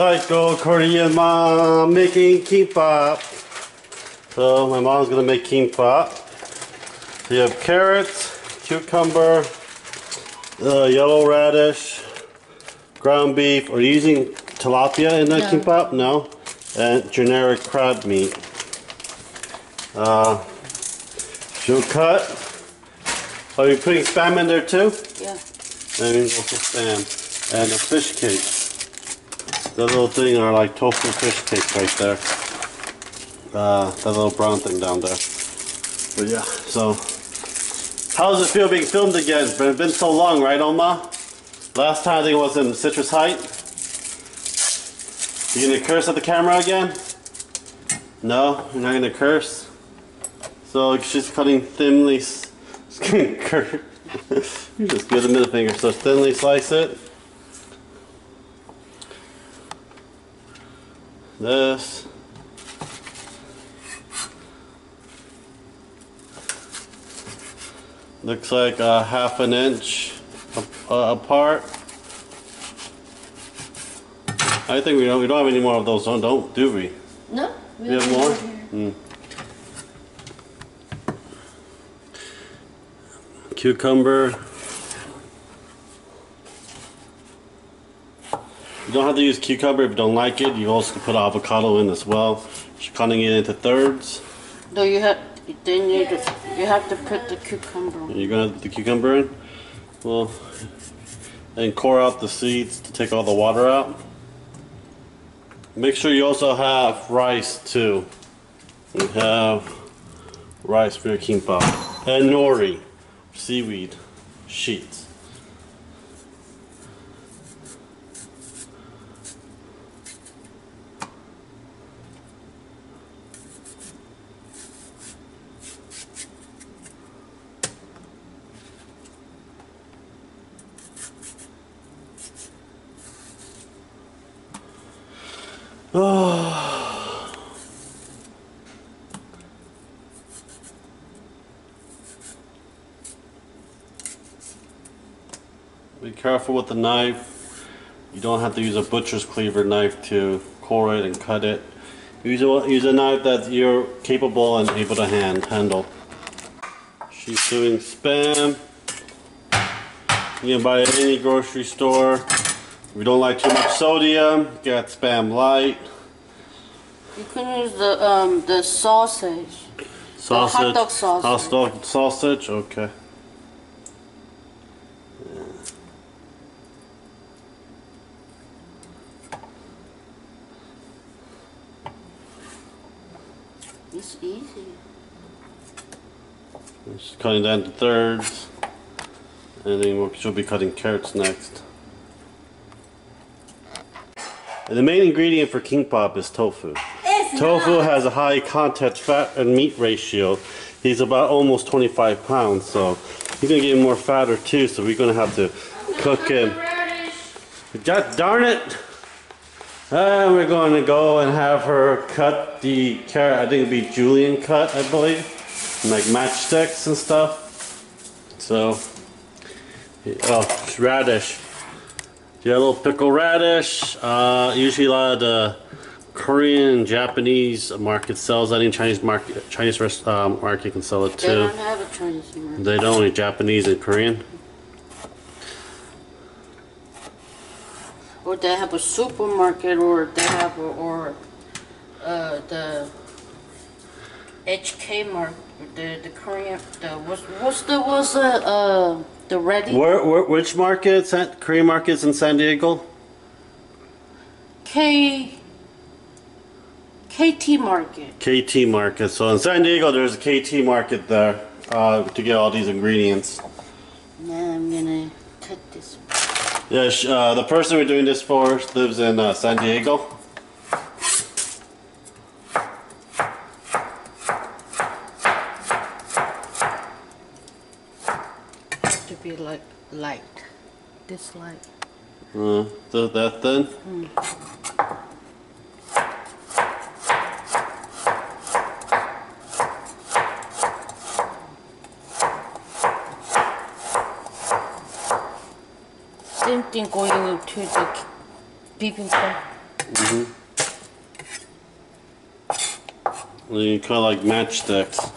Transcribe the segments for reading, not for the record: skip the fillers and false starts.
Psycho Korean mom making kimbap. So my mom's gonna make kimbap. So you have carrots, cucumber, yellow radish, ground beef. Are you using tilapia in the kimbap? No. And generic crab meat. She'll cut. Are you putting spam in there too? Yeah. And also spam. And a fish cake. That little thing are like tofu fish cakes right there. That little brown thing down there. But yeah, so how does it feel being filmed again? It's been so long, right, Oma? Last time I think it was in Citrus Height. You gonna curse at the camera again? No, you're not gonna curse. So she's cutting thinly. She's gonna curse. You just give the middle finger. So thinly slice it. This. Looks like a half an inch apart. I think we don't have any more of those, do we? No. We have more? Cucumber. You don't have to use cucumber if you don't like it. You also can put avocado in as well. She's cutting it into thirds. No, you have to put the cucumber. You're gonna put the cucumber in? Well, and core out the seeds to take all the water out. Make sure you also have rice too. You have rice for your kimbap. And nori, seaweed sheets. Oh. Be careful with the knife. You don't have to use a butcher's cleaver knife to core it and cut it. Use a knife that you're capable and able to handle. She's doing spam. You can buy it at any grocery store. If you don't like too much sodium, get Spam Light. You can use the sausage. The hot dog sausage. Hot dog sausage, okay. Yeah. It's easy. Just cutting down to thirds. And then she'll be cutting carrots next. And the main ingredient for kimbap is tofu. Tofu has a high content fat and meat ratio. He's about almost 25 pounds, so he's gonna get more fatter too. So we're gonna have to cook him. God darn it! And we're going to go and have her cut the carrot. I think it'd be julienne cut, I believe, like matchsticks and stuff. So, oh, radish. Yeah, a little pickle radish. Usually a lot of the Korean and Japanese market sells that. In Chinese market can sell it too. They don't have a Chinese market. They don't, only Japanese and Korean. Or they have a supermarket, or they have the HK market, the Korean, the ready. Which market? Korean markets in San Diego? KT market. KT market. So in San Diego, there's a KT market there to get all these ingredients. Now I'm gonna cut this. Yeah, the person we're doing this for lives in San Diego. To be like light, this light. That thin? Same thing going into the bibimbap. And you kind of like matchsticks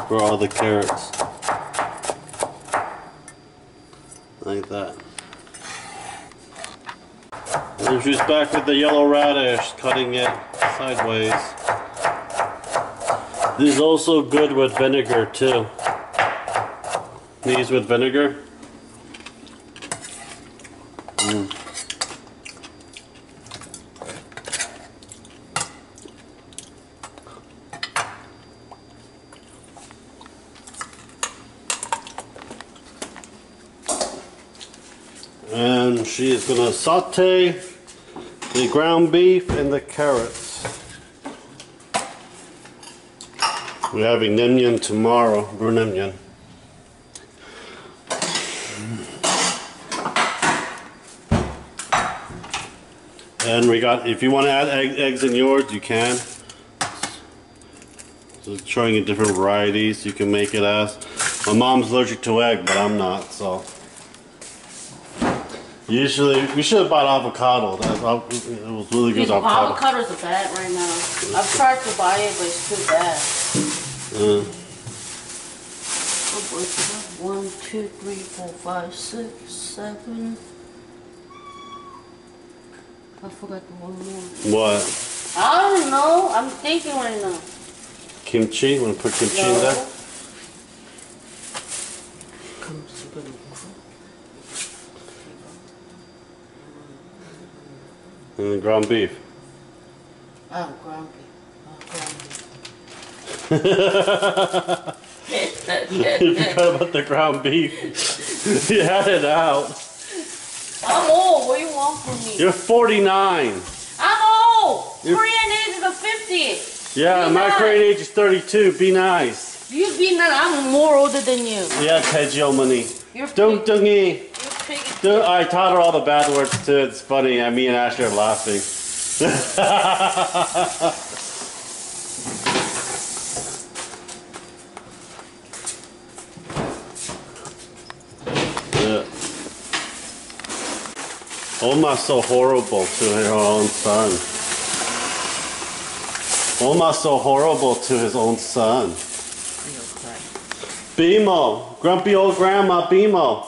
for all the carrots. Like that. And she's back with the yellow radish, cutting it sideways. This is also good with vinegar too. These with vinegar. And she is going to saute the ground beef and the carrots. We're having nemyen tomorrow, nemyen. And we got, if you want to add eggs in yours, you can. So showing you different varieties you can make it as. My mom's allergic to egg, but I'm not, so. Usually, we should have bought avocado. It was really good avocado. Avocados are bad right now. I've tried to buy it, but it's too bad. 1, 2, 3, 4, 5, 6, 7. I forgot the one more. What? I don't know. I'm thinking right now. Kimchi? You want to put kimchi in there? And the ground beef. Oh, ground beef. You forgot about the ground beef. You had it out. I'm old. What do you want from me? You're 49. I'm old. Korean age is a 50. Yeah, my Korean age is 32. Be nice. You be nice. I'm more older than you. Yeah, Tejiomani. You're Dungdungi. piggy. I taught her all the bad words too. It's funny. Me and Ashley are laughing. Oma's so horrible to her own son. Oma's so horrible to his own son. Bimo, grumpy old grandma Bimo.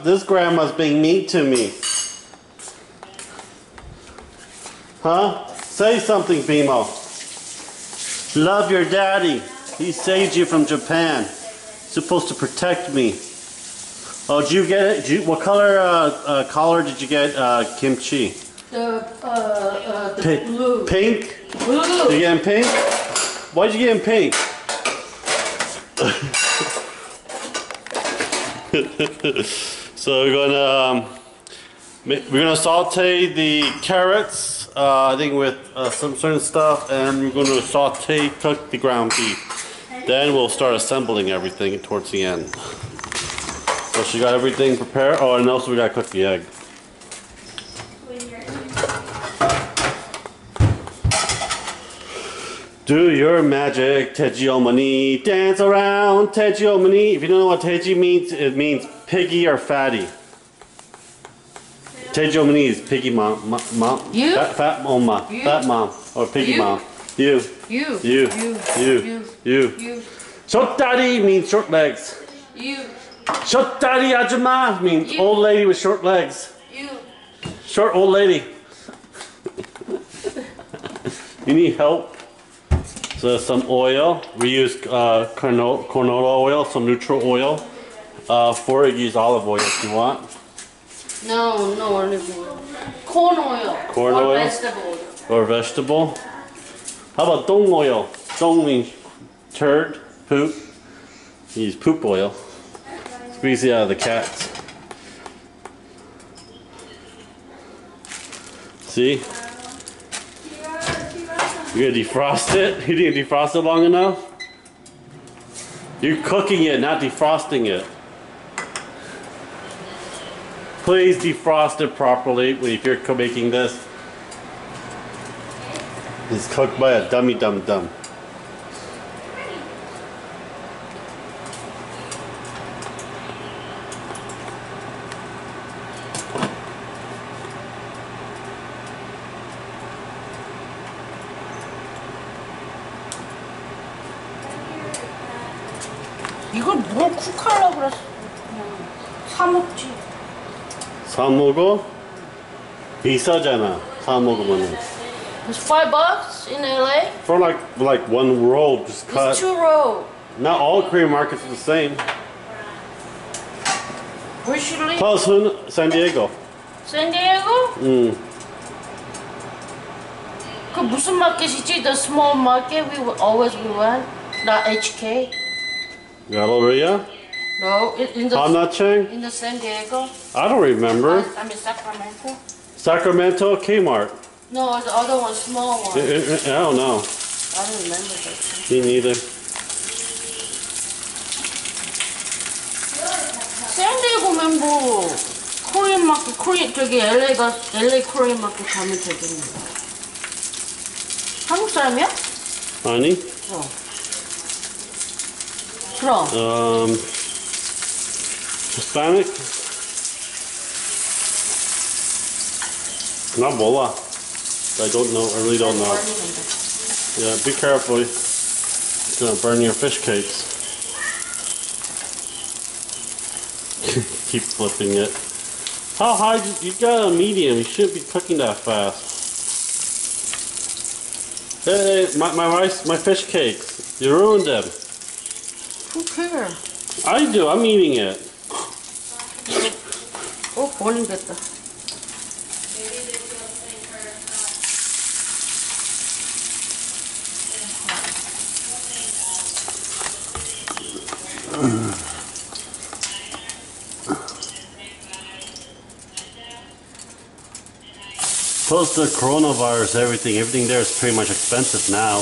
This grandma's being mean to me. Huh? Say something, Bimo. Love your daddy. He saved you from Japan. Supposed to protect me. Oh, did you get it? What color did you get kimchi? The blue. Pink? Blue. Did you get in pink? Why'd you get in pink? So we're gonna saute the carrots, I think with some certain stuff, and we're gonna cook the ground beef. Then we'll start assembling everything towards the end. So she got everything prepared. Oh, and also we gotta cook the egg. Do your magic, Tejiomani. Dance around, Tejiomani. If you don't know what Teji means, it means piggy or fatty. Tejiomani is piggy mom. You? Fat mama. You? Fat mom. Or piggy You? mom. You. You. You. You. You. Short daddy means short legs. You. Short daddy ajama means old lady with short legs. You. Short old lady. You need help? So some oil. We use canola oil, some neutral oil. For it, use olive oil if you want. No, olive oil. Corn oil. Corn or oil? Vegetable oil. Or vegetable. How about dong oil? Dong means turd, poop. You use poop oil. Squeeze it out of the cats. See? You're gonna defrost it? You didn't defrost it long enough? You're cooking it, not defrosting it. Please defrost it properly if you're making this. It's cooked by a dummy dum-dum. 이걸 뭘 쿡하려고 그랬어? 그냥 사 먹지. 사 먹어? 비싸잖아. 사 먹으면은. It's $5 in LA. For like one roll, just cut. It's 2 rolls. Not all Korean markets are the same. Where should we? Plus, San Diego. San Diego? 그 무슨 마켓이지? The small market we went. Not HK. Galleria? No, in the Hanacheng? in the San Diego. I don't remember. I mean Sacramento. Sacramento, Kmart. No, the other one, small one. I don't know. I don't remember that. Me neither. 샌디에고면 뭐 코리안 마켓, 저기 LA 코리안 마켓 가면 되겠네. 한국 사람이야? 아니? 그럼. Hispanic? 나 몰라. I don't know. I really don't know. Yeah, be careful. It's gonna burn your fish cakes. Keep flipping it. How high? You got a medium. You shouldn't be cooking that fast. Hey, my rice, my fish cakes. You ruined them. Who cares? I do. I'm eating it. 버리겠다. Plus the coronavirus, everything there is pretty much expensive now.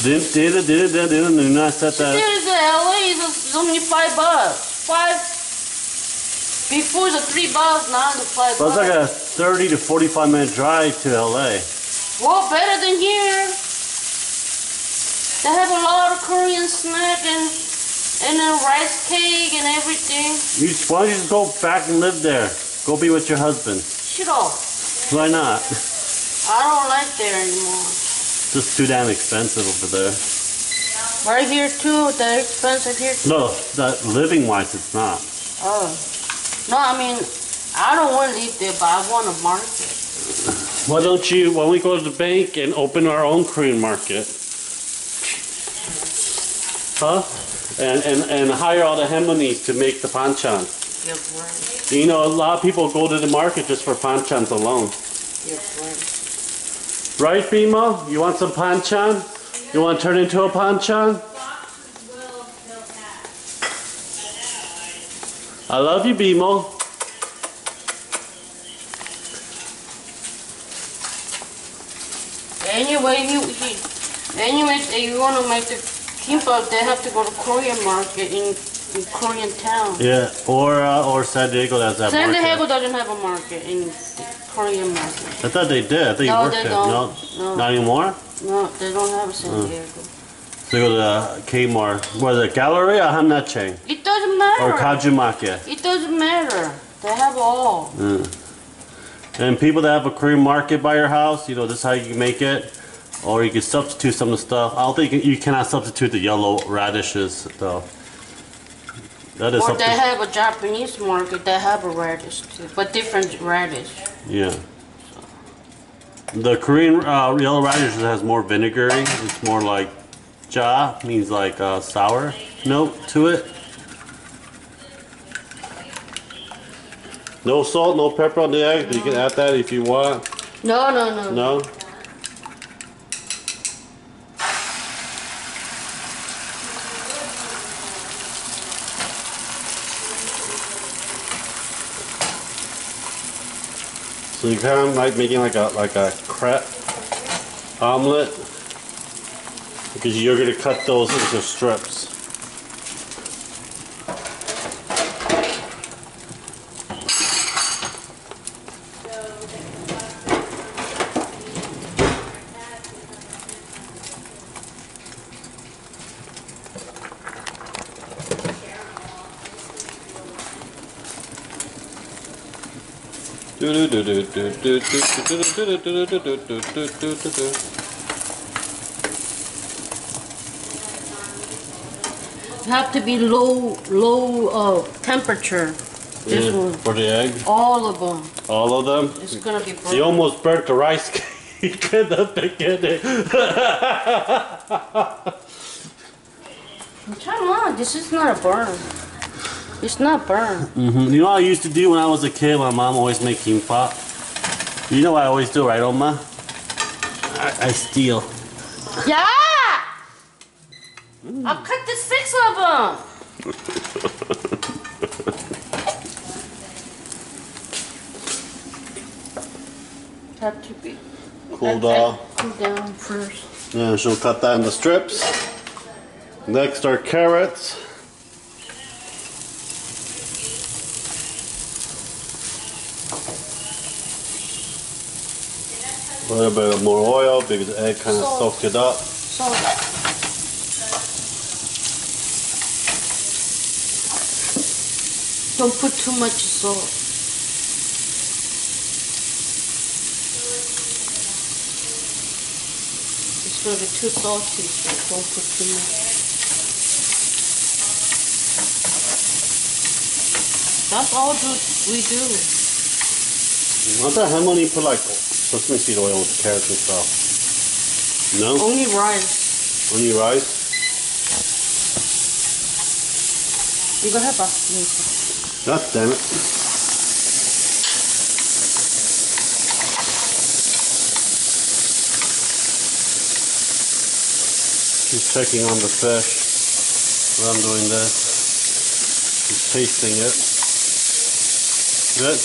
Didn't I said that? There's LA is only $5. Before the $3, now the $5. But it's like a 30 to 45 minute drive to LA. Well, better than here. They have a lot of Korean snack and a rice cake and everything. Why don't you just go back and live there? Go be with your husband. 싫어. Why not? I don't like there anymore. It's just too damn expensive over there. Right here too, they're expensive here too. No, that living wise it's not. Oh. No, I mean, I don't want to live there, but I want a market. Why don't we go to the bank and open our own Korean market? Huh? And hire all the 할머니es to make the banchan. You're right. You know, a lot of people go to the market just for banchans alone. You're right. Right, Bimo? You want some banchan? You want to turn into a banchan? I love you, Bimo. Anyway, if you want to make the kimbap, they have to go to Korean market in Korean town. Yeah, or San Diego has that San market. Diego doesn't have a market in the Korean market. I thought they did. I thought you No, worked they there. don't. No, No. not anymore? No, they don't have a San Diego. So you go to Kmart. Was it Gallery or Hamnacheng? It doesn't matter. Or Kajumake? It doesn't matter. They have all. And people that have a Korean market by your house, you know, this is how you can make it. Or you can substitute some of the stuff. I don't think you cannot substitute the yellow radishes, though. That is Or something. they have a Japanese market. They have a radish too, but different radish. Yeah. The Korean yellow radish has more vinegary. It's more like ja, means like sour note to it. No salt, no pepper on the egg. No. You can add that if you want. No. No? So you kind of like making like a crepe omelet, because you're gonna cut those into strips. have to be low temperature. This one. For the egg? All of them. All of them? It's gonna be burnt. You almost burnt the rice cake in the beginning. Come on, this is not a burn. It's not burnt. You know what I used to do when I was a kid? My mom always made kimbap. You know what I always do, right, Oma? I steal. Yeah! I'll cut the 6 of them. Have to be Cool down. Cool down first. Yeah, she'll cut that into strips. Next are carrots. A little bit more oil because the egg kind of soaked it up. Salt. Don't put too much salt. It's going to be too salty, so don't put too much. That's all we do. Not that how many you put like sesame seed oil with the carrots and stuff? No? Only rice. Only rice? 이거 해봐. God damn it. She's checking on the fish while I'm doing this. She's tasting it. Good.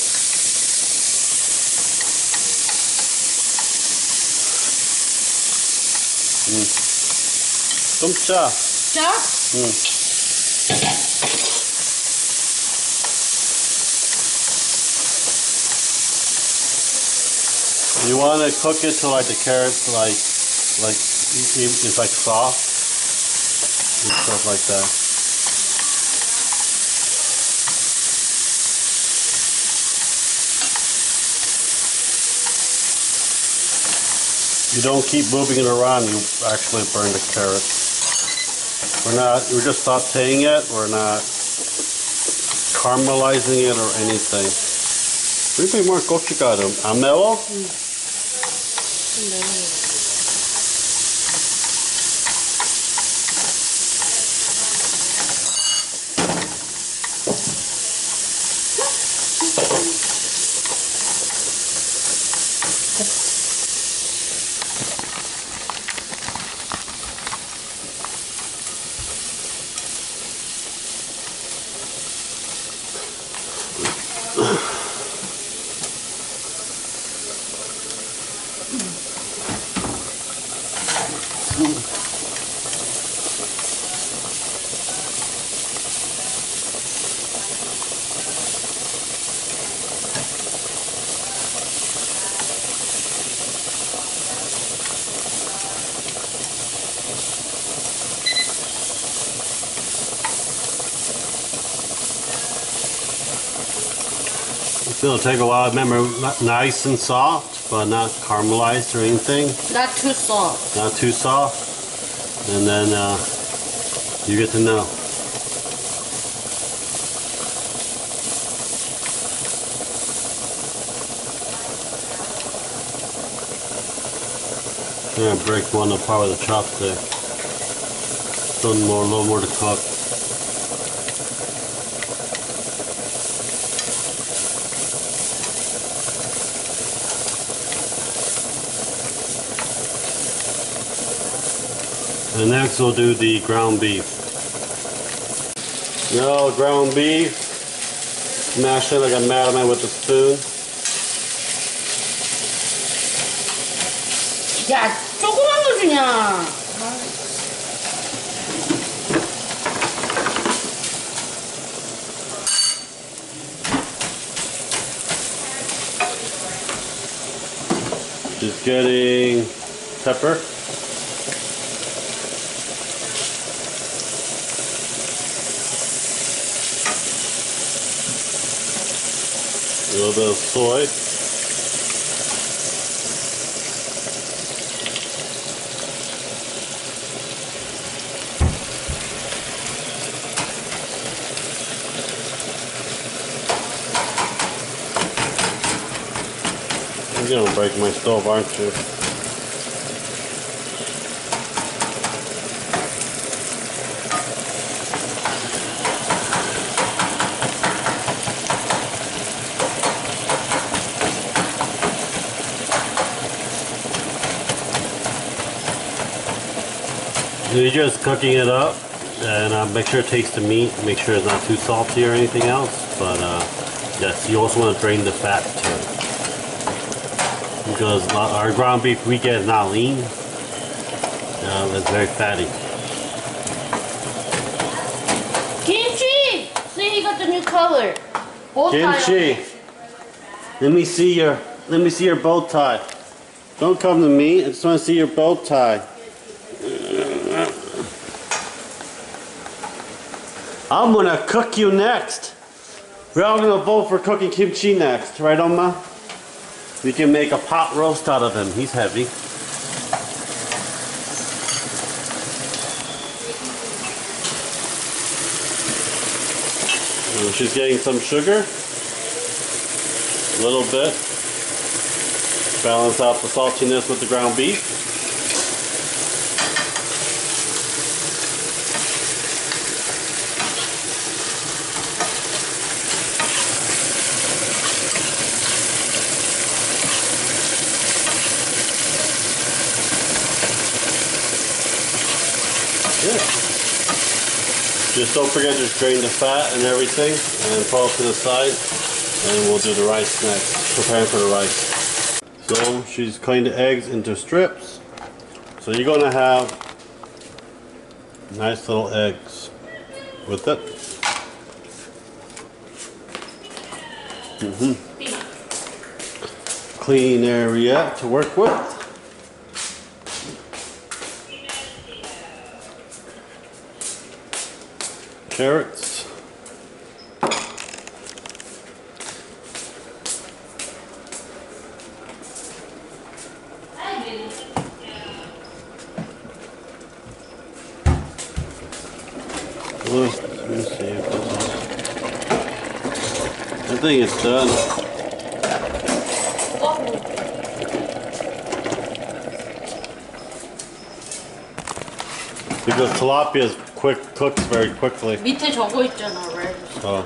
Some cha. Cha? You want to cook it till like the carrots it's like soft and stuff like that. You don't keep moving it around, you actually burn the carrots. We're just sauteing it, we're not caramelizing it or anything. Maybe more gochujang. Amelo? It's gonna take a while. Remember, nice and soft, but not caramelized or anything. Not too soft. Not too soft. And then you get to know. I'm gonna break one apart with a chopstick. Still a little more to cook. And next we'll do the ground beef. Now ground beef, smash it like a madman with a spoon. 야, 조그만 거 주냐? Just getting pepper. A little bit of soy. You're gonna break my stove, aren't you? You're just cooking it up, and make sure it tastes the meat. Make sure it's not too salty or anything else. But yes, you also want to drain the fat too, because our ground beef we get is not lean. It's very fatty. Kimchi! See, he got the new color. Bow tie. Kimchi. Let me see your bow tie. Don't come to me. I just want to see your bow tie. I'm gonna cook you next. We're all gonna vote for cooking kimchi next, right, Oma? We can make a pot roast out of him. He's heavy. And she's getting some sugar. A little bit. Balance out the saltiness with the ground beef. Just don't forget to drain the fat and everything and pull it to the side, and we'll do the rice next, preparing for the rice. So she's cutting the eggs into strips. So you're going to have nice little eggs with it. Clean area to work with. Carrots. Let me see if this is... I think it's done. Because tilapia is cooks very quickly. 밑에 적어 있잖아, right? Oh.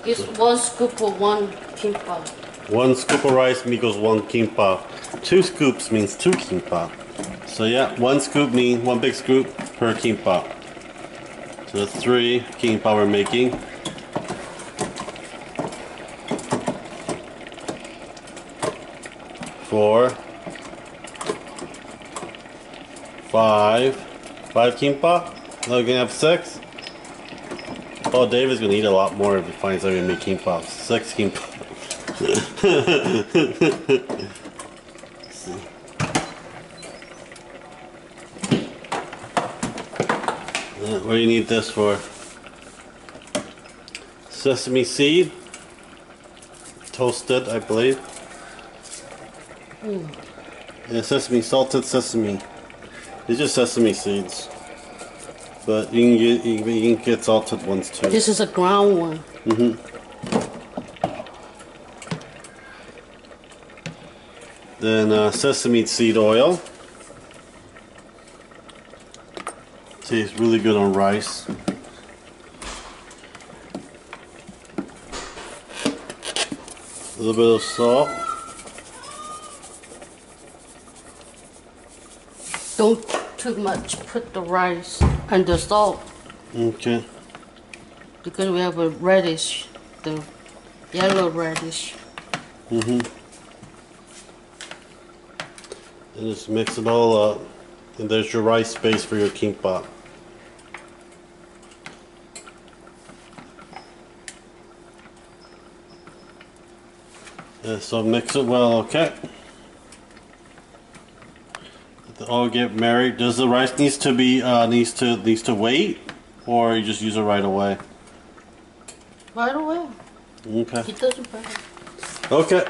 It's 1 scoop for 1 kimbap. 1 scoop of rice equals 1 kimbap. 2 scoops means 2 kimbap. So yeah, 1 scoop means 1 big scoop per kimbap. So that's 3 kimbap we're making. 4, 5 kimbap. Now we're gonna have 6. Oh, David's gonna eat a lot more if he finds out we make kimbap. 6 kimbap. See. What do you need this for? Sesame seed, toasted, I believe. Yeah, sesame, salted sesame. It's just sesame seeds, but you can get salted ones too. This is a ground one. Then sesame seed oil. Tastes really good on rice. A little bit of salt. Don't too much put the rice and the salt. Okay. Because we have a radish, the yellow radish. And just mix it all up. And there's your rice base for your kimbap. Yeah, so mix it well, okay? They all get married. Does the rice needs to wait, or you just use it right away? Right away. Okay. It doesn't matter. Okay.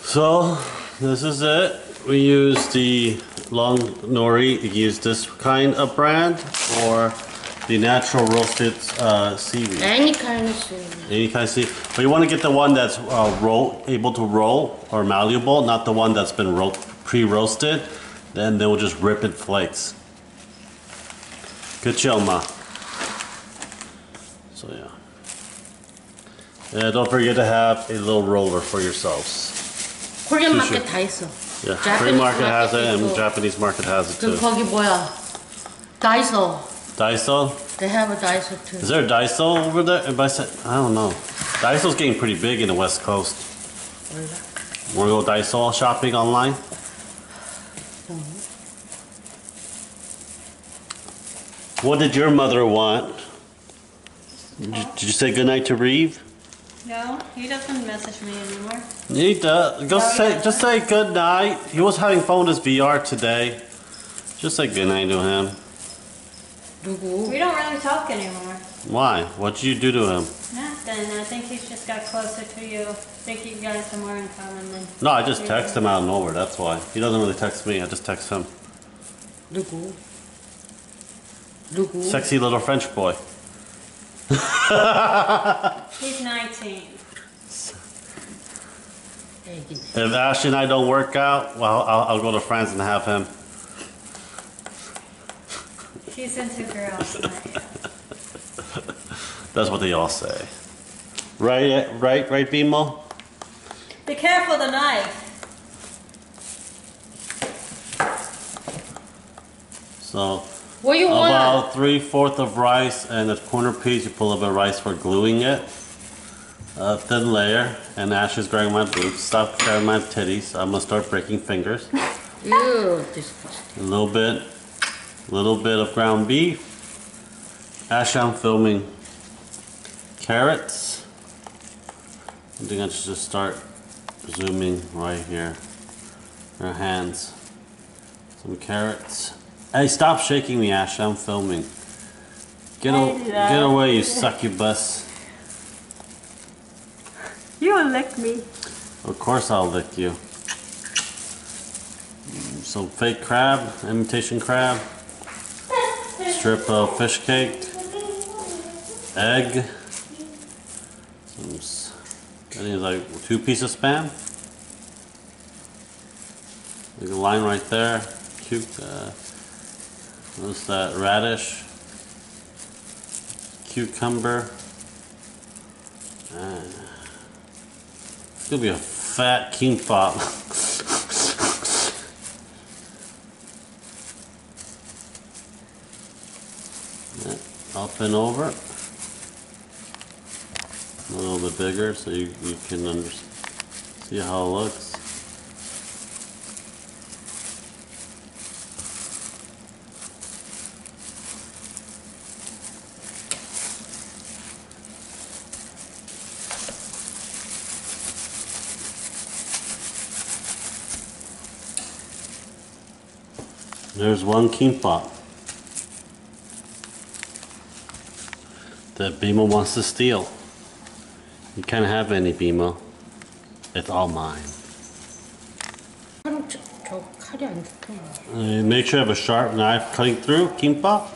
So this is it. We use the long nori. You use this kind of brand or the natural roasted seaweed. Any kind of seaweed. Any kind of seaweed. But you want to get the one that's able to roll or malleable, not the one that's been pre-roasted. Then they'll just rip in flakes. Good chill, ma. So yeah. Don't forget to have a little roller for yourselves. Korean market 다 있어. Yeah, Korean market has it and Japanese market has it too. 그 거기 뭐야? Daiso. Daiso? They have a Daiso too. Is there a Daiso over there? I don't know. Daiso's getting pretty big in the West Coast. Wanna go Daiso shopping online? What did your mother want? Did you say goodnight to Reeve? No, he doesn't message me anymore. He does. Just say good night. He was having fun with his VR today. Just say good night to him. 누구? We don't really talk anymore. Why? What did you do to him? Nothing. I think he's just got closer to you. I think you guys have more in common than... No, I just text him out of nowhere. That's why. He doesn't really text me. I just text him. 누구? 누구? Sexy little French boy. He's 19. If Ashley and I don't work out, well, I'll go to France and have him. He's into girls. That's what they all say. Right, Bimo? Be careful of the knife. So, What do you want? about 3/4 of rice and a corner piece. You pull a bit of rice for gluing it. A thin layer. And Ashley's grabbing my boobs. Stop grabbing my titties. I'm gonna start breaking fingers. Ew, disgusting. A little bit of ground beef. Ashley, I'm filming carrots. I think I should just start zooming right here. Her hands. Some carrots. Hey, stop shaking me, Ashley. I'm filming. Get away, you succubus. You'll lick me. Of course I'll lick you. Some fake crab, imitation crab. Strip of fish cake. Egg. I think it's like 2 pieces of Spam. There's a line right there. What's that? Radish. Cucumber. It's gonna be a fat kimbap. Up and over. A little bit bigger so you can see how it looks. There's one kimbap that Bimo wants to steal. You can't have any, Bimo. It's all mine. 저 칼이 안 좋다. Make sure you have a sharp knife cutting through kimbap.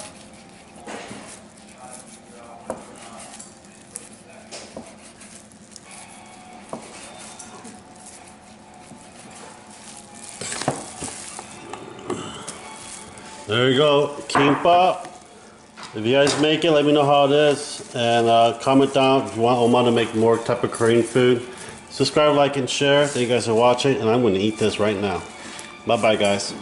There you go, kimbap. If you guys make it, let me know how it is. And comment down if you want Oma to make more type of Korean food. Subscribe, like, and share. Thank you guys for watching. And I'm going to eat this right now. Bye-bye, guys.